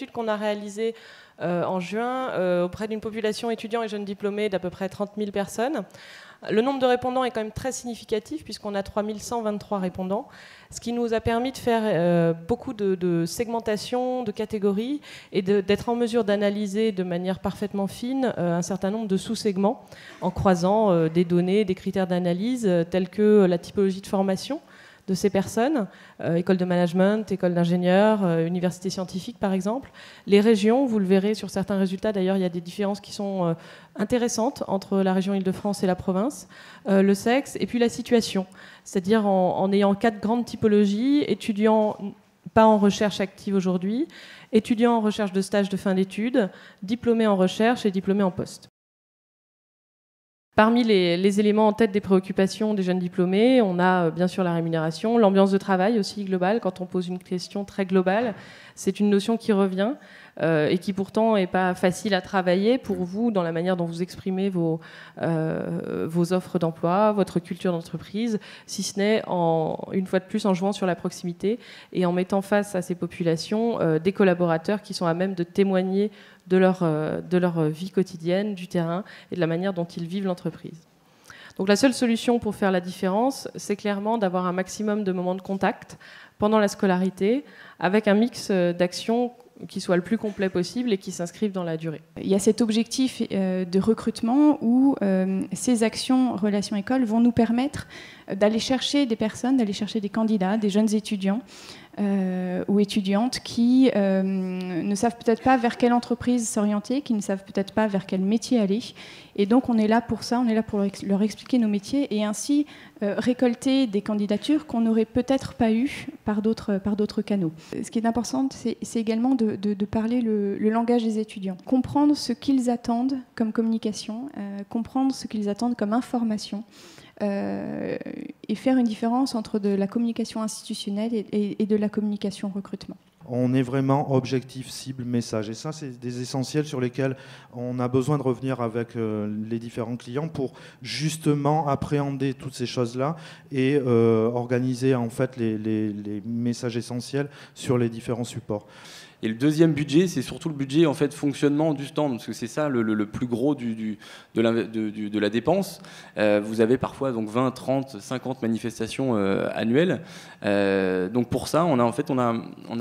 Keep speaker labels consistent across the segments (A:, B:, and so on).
A: étude qu'on a réalisée en juin auprès d'une population étudiants et jeunes diplômés d'à peu près 30 000 personnes. Le nombre de répondants est quand même très significatif puisqu'on a 3 123 répondants, ce qui nous a permis de faire beaucoup de segmentation, de catégories et d'être en mesure d'analyser de manière parfaitement fine un certain nombre de sous-segments en croisant des données, des critères d'analyse tels que la typologie de formation de ces personnes, école de management, école d'ingénieurs, université scientifique par exemple. Les régions, vous le verrez sur certains résultats, d'ailleurs il y a des différences qui sont intéressantes entre la région Île-de-France et la province, le sexe et puis la situation, c'est-à-dire en ayant 4 grandes typologies, étudiants pas en recherche active aujourd'hui, étudiants en recherche de stage de fin d'études, diplômés en recherche et diplômés en poste. Parmi les éléments en tête des préoccupations des jeunes diplômés, on a bien sûr la rémunération, l'ambiance de travail aussi globale. Quand on pose une question très globale, c'est une notion qui revient et qui pourtant n'est pas facile à travailler pour vous dans la manière dont vous exprimez vos offres d'emploi, votre culture d'entreprise, si ce n'est une fois de plus en jouant sur la proximité et en mettant face à ces populations des collaborateurs qui sont à même de témoigner de leur vie quotidienne, du terrain et de la manière dont ils vivent l'entreprise. Donc la seule solution pour faire la différence, c'est clairement d'avoir un maximum de moments de contact pendant la scolarité, avec un mix d'actions qui soit le plus complet possible et qui s'inscrivent dans la durée.
B: Il y a cet objectif de recrutement où ces actions relations école vont nous permettre d'aller chercher des personnes, d'aller chercher des candidats, des jeunes étudiants ou étudiantes qui ne savent peut-être pas vers quelle entreprise s'orienter, qui ne savent peut-être pas vers quel métier aller. Et donc on est là pour ça, on est là pour leur expliquer nos métiers et ainsi récolter des candidatures qu'on n'aurait peut-être pas eues par d'autres canaux. Ce qui est important, c'est également de parler le langage des étudiants. Comprendre ce qu'ils attendent comme communication, comprendre ce qu'ils attendent comme information. Et faire une différence entre de la communication institutionnelle et de la communication recrutement.
C: On est vraiment objectif, cible, message. Et ça, c'est des essentiels sur lesquels on a besoin de revenir avec les différents clients pour justement appréhender toutes ces choses-là et organiser en fait les messages essentiels sur les différents supports.
D: Et le deuxième budget, c'est surtout le budget en fait fonctionnement du stand, parce que c'est ça le plus gros de la dépense. Vous avez parfois donc 20, 30, 50 manifestations annuelles. Donc pour ça, on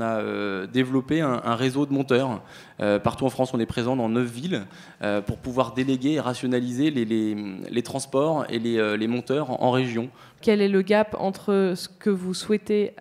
D: a développé un réseau de monteurs. Partout en France, on est présent dans 9 villes pour pouvoir déléguer et rationaliser les transports et les monteurs en région.
A: Quel est le gap entre ce que vous souhaitez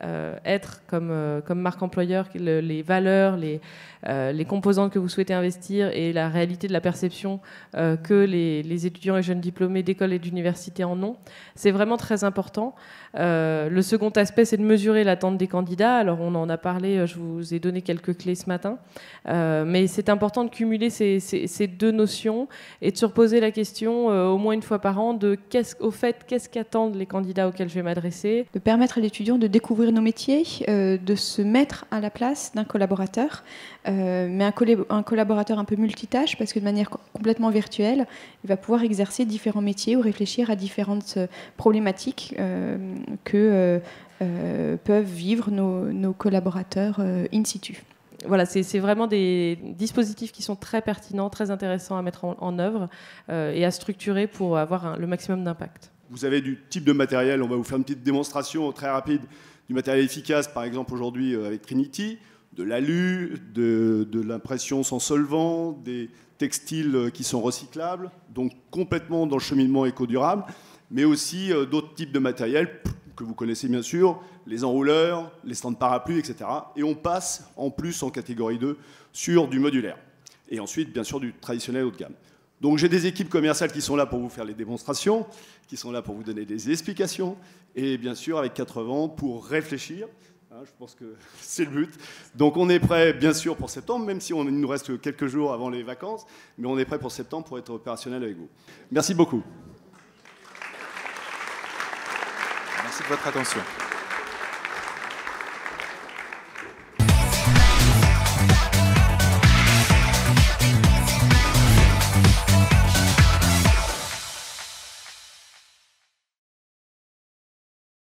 A: être comme marque employeur, les valeurs, les composantes que vous souhaitez investir et la réalité de la perception que les étudiants et jeunes diplômés d'école et d'université en ont? C'est vraiment très important. Le second aspect, c'est de mesurer l'attente des candidats. Alors on en a parlé, je vous ai donné quelques clés ce matin, mais c'est important de cumuler ces deux notions et de se reposer la question au moins une fois par an de qu'est-ce qu'attendent les candidats auxquels je vais m'adresser.
B: De permettre à l'étudiant de découvrir nos métiers, de se mettre à la place d'un collaborateur, mais un collaborateur un peu multitâche, parce que de manière complètement virtuelle, il va pouvoir exercer différents métiers ou réfléchir à différentes problématiques que peuvent vivre nos collaborateurs in situ.
A: Voilà, c'est vraiment des dispositifs qui sont très pertinents, très intéressants à mettre en œuvre et à structurer pour avoir le maximum d'impact.
E: Vous avez du type de matériel, on va vous faire une petite démonstration très rapide du matériel efficace, par exemple aujourd'hui avec Trinity, de l'alu, de l'impression sans solvant, des textiles qui sont recyclables, donc complètement dans le cheminement éco-durable, mais aussi d'autres types de matériel que vous connaissez bien sûr, les enrouleurs, les stands parapluies, etc. Et on passe en plus en catégorie 2 sur du modulaire. Et ensuite, bien sûr, du traditionnel haut de gamme. Donc j'ai des équipes commerciales qui sont là pour vous faire les démonstrations, qui sont là pour vous donner des explications, et bien sûr avec 80 pour réfléchir. Je pense que c'est le but. Donc on est prêt bien sûr pour septembre, même si il nous reste quelques jours avant les vacances, mais on est prêt pour septembre pour être opérationnel avec vous. Merci beaucoup.
F: Merci de votre attention.